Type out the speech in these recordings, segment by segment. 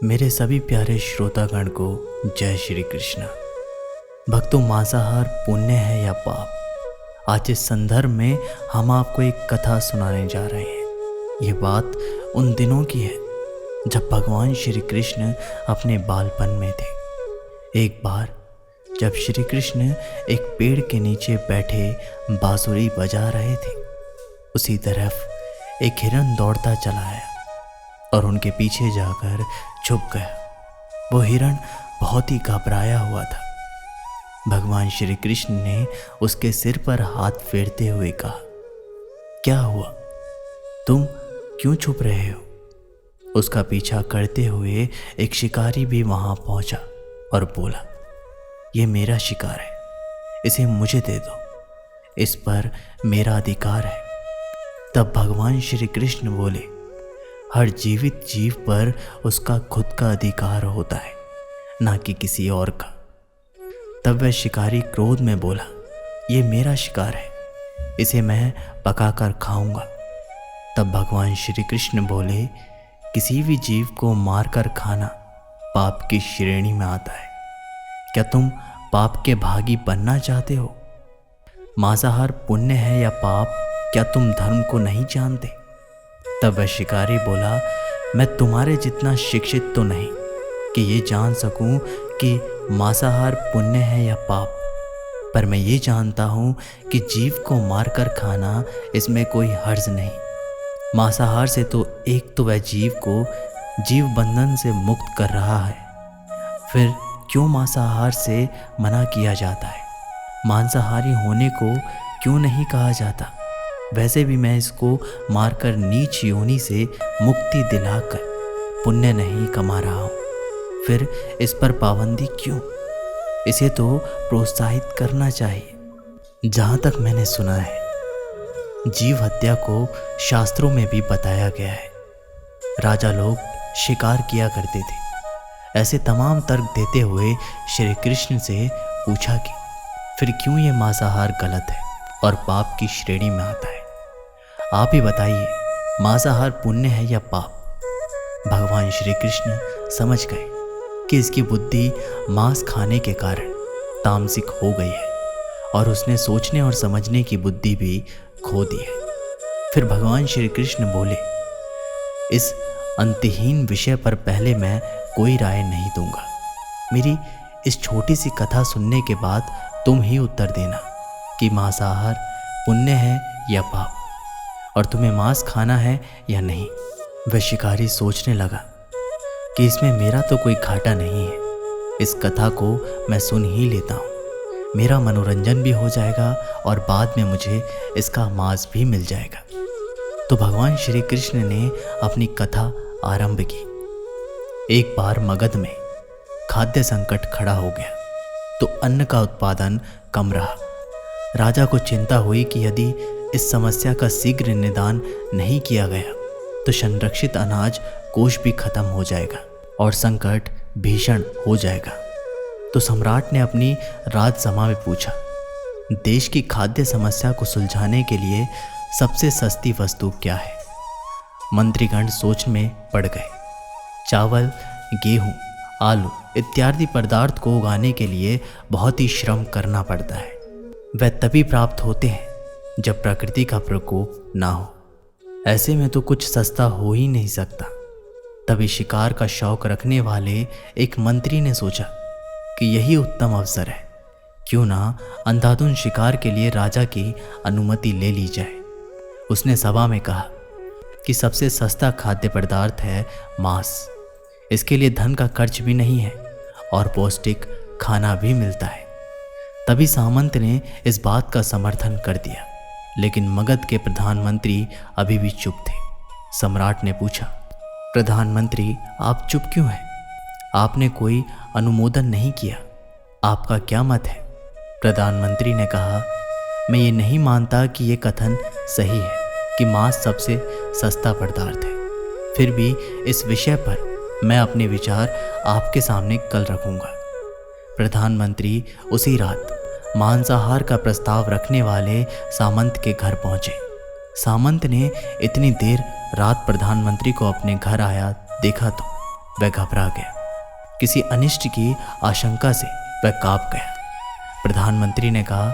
मेरे सभी प्यारे श्रोतागण को जय श्री कृष्ण। भक्तों, मांसाहार पुण्य है या पाप? आज इस संदर्भ में हम आपको एक कथा सुनाने जा रहे हैं। ये बात उन दिनों की है जब भगवान श्री कृष्ण अपने बालपन में थे। एक बार जब श्री कृष्ण एक पेड़ के नीचे बैठे बांसुरी बजा रहे थे, उसी तरफ एक हिरन दौड़ता चला आया और उनके पीछे जाकर छुप गया। वो हिरन बहुत ही घबराया हुआ था। भगवान श्री कृष्ण ने उसके सिर पर हाथ फेरते हुए कहा, क्या हुआ? तुम क्यों छुप रहे हो? उसका पीछा करते हुए एक शिकारी भी वहां पहुंचा और बोला, ये मेरा शिकार है, इसे मुझे दे दो, इस पर मेरा अधिकार है। तब भगवान श्री कृष्ण बोले, हर जीवित जीव पर उसका खुद का अधिकार होता है, ना कि किसी और का। तब वह शिकारी क्रोध में बोला, ये मेरा शिकार है, इसे मैं पकाकर खाऊंगा। तब भगवान श्री कृष्ण बोले, किसी भी जीव को मारकर खाना पाप की श्रेणी में आता है। क्या तुम पाप के भागी बनना चाहते हो? मांसाहार पुण्य है या पाप, क्या तुम धर्म को नहीं जानते? तब वह शिकारी बोला, मैं तुम्हारे जितना शिक्षित तो नहीं कि ये जान सकूं कि मांसाहार पुण्य है या पाप, पर मैं ये जानता हूं कि जीव को मारकर खाना, इसमें कोई हर्ज नहीं। मांसाहार से तो एक तो वह जीव को जीव बंधन से मुक्त कर रहा है, फिर क्यों मांसाहार से मना किया जाता है? मांसाहारी होने को क्यों नहीं कहा जाता? वैसे भी मैं इसको मारकर नीच योनि से मुक्ति दिलाकर पुण्य नहीं कमा रहा हूँ, फिर इस पर पाबंदी क्यों? इसे तो प्रोत्साहित करना चाहिए। जहाँ तक मैंने सुना है, जीव हत्या को शास्त्रों में भी बताया गया है। राजा लोग शिकार किया करते थे। ऐसे तमाम तर्क देते हुए श्री कृष्ण से पूछा कि फिर क्यों ये मांसाहार गलत है और पाप की श्रेणी में आता है? आप ही बताइए, मांसाहार पुण्य है या पाप? भगवान श्री कृष्ण समझ गए कि इसकी बुद्धि मांस खाने के कारण तामसिक हो गई है और उसने सोचने और समझने की बुद्धि भी खो दी है। फिर भगवान श्री कृष्ण बोले, इस अंतहीन विषय पर पहले मैं कोई राय नहीं दूंगा। मेरी इस छोटी सी कथा सुनने के बाद तुम ही उत्तर देना कि मांसाहार पुण्य है या पाप, और तुम्हें मांस खाना है या नहीं। वह शिकारी सोचने लगा कि इसमें मेरा तो कोई घाटा नहीं है, इस कथा को मैं सुन ही लेता हूँ। मेरा मनोरंजन भी हो जाएगा और बाद में मुझे इसका मांस भी मिल जाएगा। तो भगवान श्री कृष्ण ने अपनी कथा आरंभ की। एक बार मगध में खाद्य संकट खड़ा हो गया तो अन्न का उत्पादन कम रहा। राजा को चिंता हुई कि यदि इस समस्या का शीघ्र निदान नहीं किया गया तो संरक्षित अनाज कोष भी खत्म हो जाएगा और संकट भीषण हो जाएगा। तो सम्राट ने अपनी राजसभा में पूछा, देश की खाद्य समस्या को सुलझाने के लिए सबसे सस्ती वस्तु क्या है? मंत्रीगण सोच में पड़ गए। चावल, गेहूं, आलू इत्यादि पदार्थ को उगाने के लिए बहुत ही श्रम करना पड़ता है। वह तभी प्राप्त होते हैं जब प्रकृति का प्रकोप ना हो। ऐसे में तो कुछ सस्ता हो ही नहीं सकता। तभी शिकार का शौक रखने वाले एक मंत्री ने सोचा कि यही उत्तम अवसर है, क्यों ना अंधाधुंध शिकार के लिए राजा की अनुमति ले ली जाए। उसने सभा में कहा कि सबसे सस्ता खाद्य पदार्थ है मांस। इसके लिए धन का खर्च भी नहीं है और पौष्टिक खाना भी मिलता है। तभी सामंत ने इस बात का समर्थन कर दिया, लेकिन मगध के प्रधानमंत्री अभी भी चुप थे। सम्राट ने पूछा, प्रधानमंत्री आप चुप क्यों हैं? आपने कोई अनुमोदन नहीं किया, आपका क्या मत है? प्रधानमंत्री ने कहा, मैं ये नहीं मानता कि ये कथन सही है कि मांस सबसे सस्ता पदार्थ है। फिर भी इस विषय पर मैं अपने विचार आपके सामने कल रखूंगा। प्रधानमंत्री उसी रात मांसाहार का प्रस्ताव रखने वाले सामंत के घर पहुंचे। सामंत ने इतनी देर रात प्रधानमंत्री को अपने घर आया देखा तो वह घबरा गया। किसी अनिष्ट की आशंका से वह कांप गया। प्रधानमंत्री ने कहा,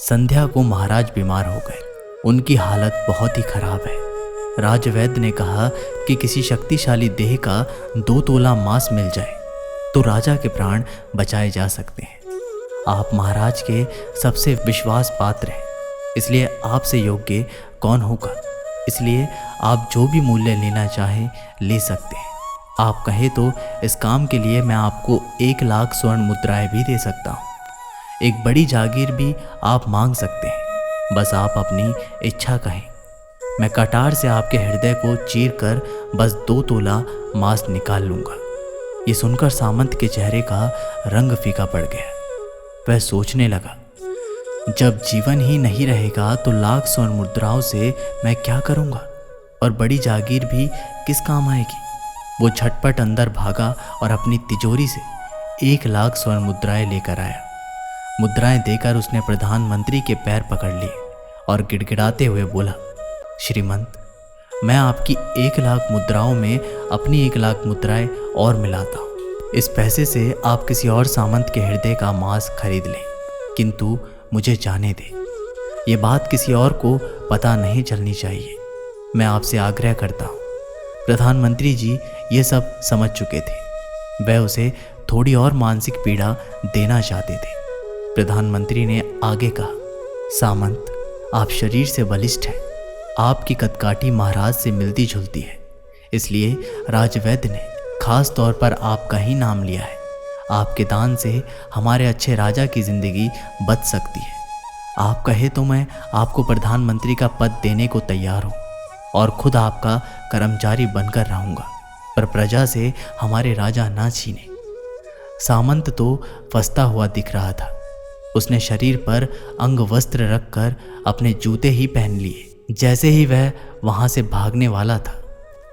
संध्या को महाराज बीमार हो गए, उनकी हालत बहुत ही खराब है। राजवैद्य ने कहा कि किसी शक्तिशाली देह का 2 तोला मांस मिल जाए तो राजा के प्राण बचाए जा सकते हैं। आप महाराज के सबसे विश्वास पात्र हैं, इसलिए आपसे योग्य कौन होगा। इसलिए आप जो भी मूल्य लेना चाहें ले सकते हैं। आप कहें तो इस काम के लिए मैं आपको 1 लाख स्वर्ण मुद्राएं भी दे सकता हूँ। एक बड़ी जागीर भी आप मांग सकते हैं, बस आप अपनी इच्छा कहें। मैं कटार से आपके हृदय को चीर कर बस 2 तोला मांस निकाल लूंगा। ये सुनकर सामंत के चेहरे का रंग फीका पड़ गया। वह सोचने लगा, जब जीवन ही नहीं रहेगा तो लाख स्वर्ण मुद्राओं से मैं क्या करूंगा, और बड़ी जागीर भी किस काम आएगी। वो झटपट अंदर भागा और अपनी तिजोरी से 1 लाख स्वर्ण मुद्राएं लेकर आया। मुद्राएं देकर उसने प्रधानमंत्री के पैर पकड़ लिए और गिड़गिड़ाते हुए बोला, श्रीमंत, मैं आपकी 1 लाख मुद्राओं में अपनी 1 लाख मुद्राएं और मिलाता हूँ। इस पैसे से आप किसी और सामंत के हृदय का मांस खरीद लें, किंतु मुझे जाने दें। ये बात किसी और को पता नहीं चलनी चाहिए। मैं आपसे आग्रह करता हूँ। प्रधानमंत्री जी ये सब समझ चुके थे। वह उसे थोड़ी और मानसिक पीड़ा देना चाहते थे। प्रधानमंत्री ने आगे कहा, सामंत, आप शरीर से बलिष्ठ हैं। आपकी कदकाठी महाराज से मिलती जुलती है, इसलिए राजवैद्य ने खास तौर पर आपका ही नाम लिया है। आपके दान से हमारे अच्छे राजा की जिंदगी बच सकती है। आप कहे तो मैं आपको प्रधानमंत्री का पद देने को तैयार हूँ और खुद आपका कर्मचारी बनकर रहूँगा, पर प्रजा से हमारे राजा ना छीने। सामंत तो फंसता हुआ दिख रहा था। उसने शरीर पर अंग वस्त्र रखकर अपने जूते ही पहन लिए। जैसे ही वह वहां से भागने वाला था,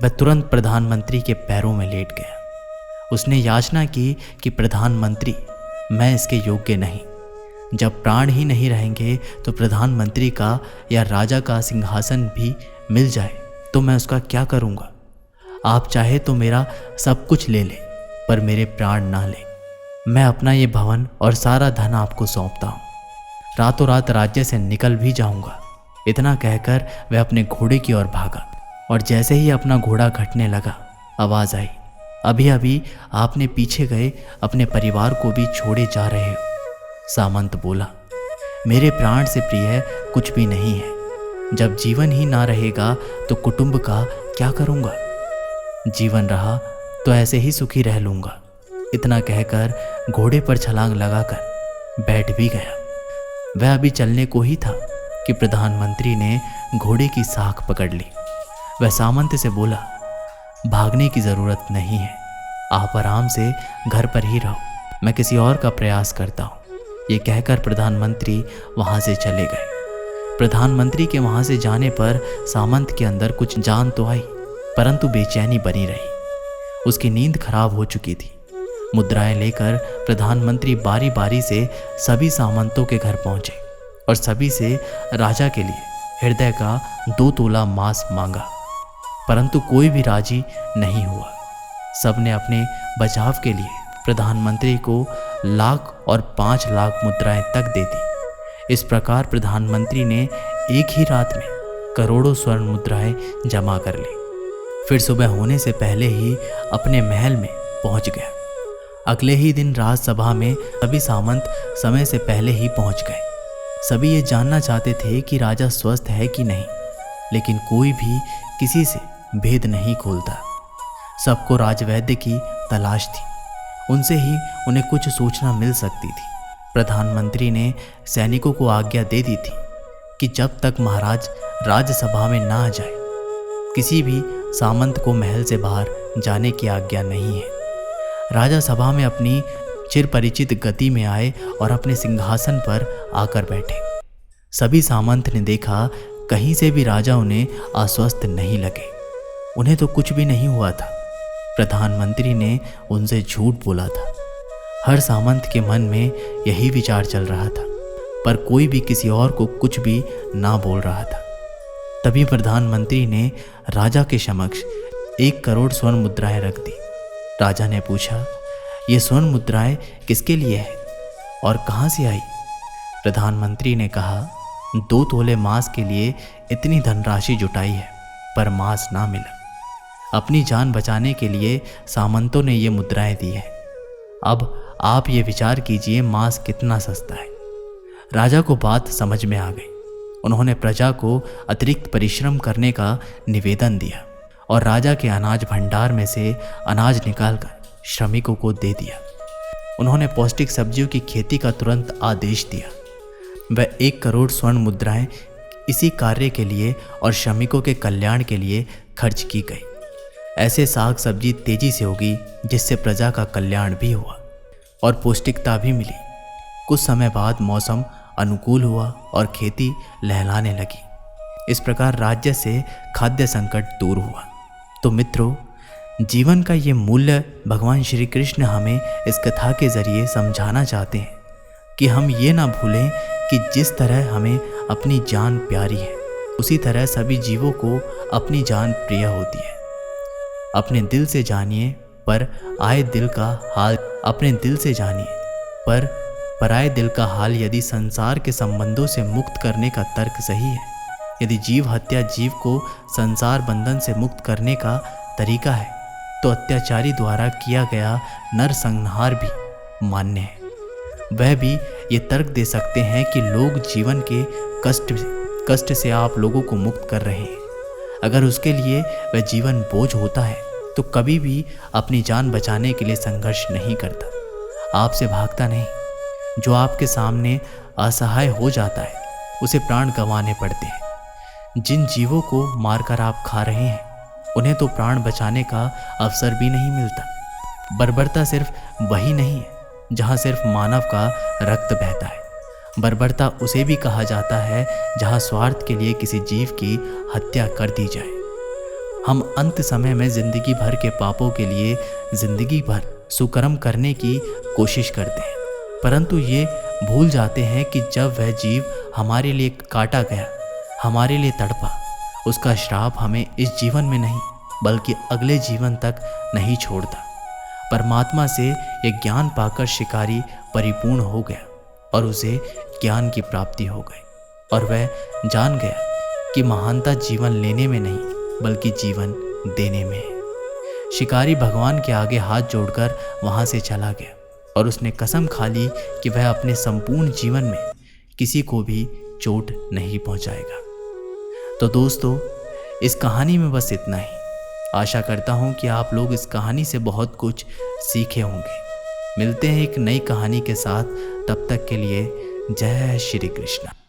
वह तुरंत प्रधानमंत्री के पैरों में लेट गया। उसने याचना की कि प्रधानमंत्री, मैं इसके योग्य नहीं। जब प्राण ही नहीं रहेंगे तो प्रधानमंत्री का या राजा का सिंहासन भी मिल जाए तो मैं उसका क्या करूँगा। आप चाहे तो मेरा सब कुछ ले ले, पर मेरे प्राण ना ले। मैं अपना ये भवन और सारा धन आपको सौंपता हूँ। रातों रात राज्य से निकल भी जाऊँगा। इतना कहकर वह अपने घोड़े की ओर भागा, और जैसे ही अपना घोड़ा घटने लगा, आवाज़ आई, अभी अभी आपने पीछे गए अपने परिवार को भी छोड़े जा रहे हो। सामंत बोला, मेरे प्राण से प्रिय कुछ भी नहीं है। जब जीवन ही ना रहेगा तो कुटुंब का क्या करूँगा। जीवन रहा तो ऐसे ही सुखी रह लूँगा। इतना कहकर घोड़े पर छलांग लगाकर बैठ भी गया। वह अभी चलने को ही था कि प्रधानमंत्री ने घोड़े की साख पकड़ ली। वह सामंत से बोला, भागने की ज़रूरत नहीं है, आप आराम से घर पर ही रहो, मैं किसी और का प्रयास करता हूँ। ये कहकर प्रधानमंत्री वहाँ से चले गए। प्रधानमंत्री के वहाँ से जाने पर सामंत के अंदर कुछ जान तो आई, परंतु बेचैनी बनी रही। उसकी नींद खराब हो चुकी थी। मुद्राएं लेकर प्रधानमंत्री बारी बारी से सभी सामंतों के घर पहुंचे और सभी से राजा के लिए हृदय का 2 तोला मांस मांगा, परंतु कोई भी राजी नहीं हुआ। सबने अपने बचाव के लिए प्रधानमंत्री को 1 लाख और 5 लाख मुद्राएं तक दे दी। इस प्रकार प्रधानमंत्री ने एक ही रात में करोड़ों स्वर्ण मुद्राएं जमा कर ली। फिर सुबह होने से पहले ही अपने महल में पहुंच गया। अगले ही दिन राजसभा में सभी सामंत समय से पहले ही पहुंच गए। सभी ये जानना चाहते थे कि राजा स्वस्थ है कि नहीं, लेकिन कोई भी किसी से भेद नहीं खोलता। सबको राजवैद्य की तलाश थी, उनसे ही उन्हें कुछ सूचना मिल सकती थी। प्रधानमंत्री ने सैनिकों को आज्ञा दे दी थी कि जब तक महाराज राज्यसभा में ना आ जाए, किसी भी सामंत को महल से बाहर जाने की आज्ञा नहीं है। राजा सभा में अपनी चिरपरिचित गति में आए और अपने सिंहासन पर आकर बैठे। सभी सामंत ने देखा कहीं से भी राजा उन्हें अस्वस्थ नहीं लगे। उन्हें तो कुछ भी नहीं हुआ था। प्रधानमंत्री ने उनसे झूठ बोला था। हर सामंत के मन में यही विचार चल रहा था, पर कोई भी किसी और को कुछ भी ना बोल रहा था। तभी प्रधानमंत्री ने राजा के समक्ष 1 करोड़ स्वर्ण मुद्राएं रख दी। राजा ने पूछा, ये स्वर्ण मुद्राएं किसके लिए है और कहाँ से आई? प्रधानमंत्री ने कहा, 2 तोले मांस के लिए इतनी धनराशि जुटाई है, पर मांस ना मिला। अपनी जान बचाने के लिए सामंतों ने ये मुद्राएं दी है। अब आप ये विचार कीजिए, मांस कितना सस्ता है। राजा को बात समझ में आ गई। उन्होंने प्रजा को अतिरिक्त परिश्रम करने का निवेदन दिया और राजा के अनाज भंडार में से अनाज निकालकर श्रमिकों को दे दिया। उन्होंने पौष्टिक सब्जियों की खेती का तुरंत आदेश दिया। वह 1 करोड़ स्वर्ण मुद्राएं इसी कार्य के लिए और श्रमिकों के कल्याण के लिए खर्च की गई। ऐसे साग सब्जी तेजी से होगी जिससे प्रजा का कल्याण भी हुआ और पौष्टिकता भी मिली। कुछ समय बाद मौसम अनुकूल हुआ और खेती लहलाने लगी। इस प्रकार राज्य से खाद्य संकट दूर हुआ। तो मित्रों, जीवन का ये मूल्य भगवान श्री कृष्ण हमें इस कथा के जरिए समझाना चाहते हैं कि हम ये ना भूलें कि जिस तरह हमें अपनी जान प्यारी है, उसी तरह सभी जीवों को अपनी जान प्रिय होती है। अपने दिल से जानिए पर आए दिल का हाल, अपने दिल से जानिए पर पराए दिल का हाल। यदि संसार के संबंधों से मुक्त करने का तर्क सही है, यदि जीव हत्या जीव को संसार बंधन से मुक्त करने का तरीका है, तो अत्याचारी द्वारा किया गया नरसंहार भी मान्य है। वह भी ये तर्क दे सकते हैं कि लोग जीवन के कष्ट से आप लोगों को मुक्त कर रहे हैं। अगर उसके लिए वह जीवन बोझ होता है तो कभी भी अपनी जान बचाने के लिए संघर्ष नहीं करता, आपसे भागता नहीं। जो आपके सामने असहाय हो जाता है, उसे प्राण गंवाने पड़ते हैं। जिन जीवों को मारकर आप खा रहे हैं, उन्हें तो प्राण बचाने का अवसर भी नहीं मिलता। बर्बरता सिर्फ वही नहीं है जहाँ सिर्फ मानव का रक्त बहता है। बर्बरता उसे भी कहा जाता है जहाँ स्वार्थ के लिए किसी जीव की हत्या कर दी जाए। हम अंत समय में जिंदगी भर के पापों के लिए जिंदगी भर सुकर्म करने की कोशिश करते हैं, परंतु ये भूल जाते हैं कि जब वह जीव हमारे लिए काटा गया, हमारे लिए तड़पा, उसका श्राप हमें इस जीवन में नहीं बल्कि अगले जीवन तक नहीं छोड़ता। परमात्मा से यह ज्ञान पाकर शिकारी परिपूर्ण हो गया और उसे ज्ञान की प्राप्ति हो गई और वह जान गया कि महानता जीवन लेने में नहीं बल्कि जीवन देने में है। शिकारी भगवान के आगे हाथ जोड़कर वहां से चला गया और उसने कसम खा ली कि वह अपने संपूर्ण जीवन में किसी को भी चोट नहीं पहुंचाएगा। तो दोस्तों, इस कहानी में बस इतना ही। आशा करता हूं कि आप लोग इस कहानी से बहुत कुछ सीखे होंगे। मिलते हैं एक नई कहानी के साथ, तब तक के लिए जय श्री कृष्ण।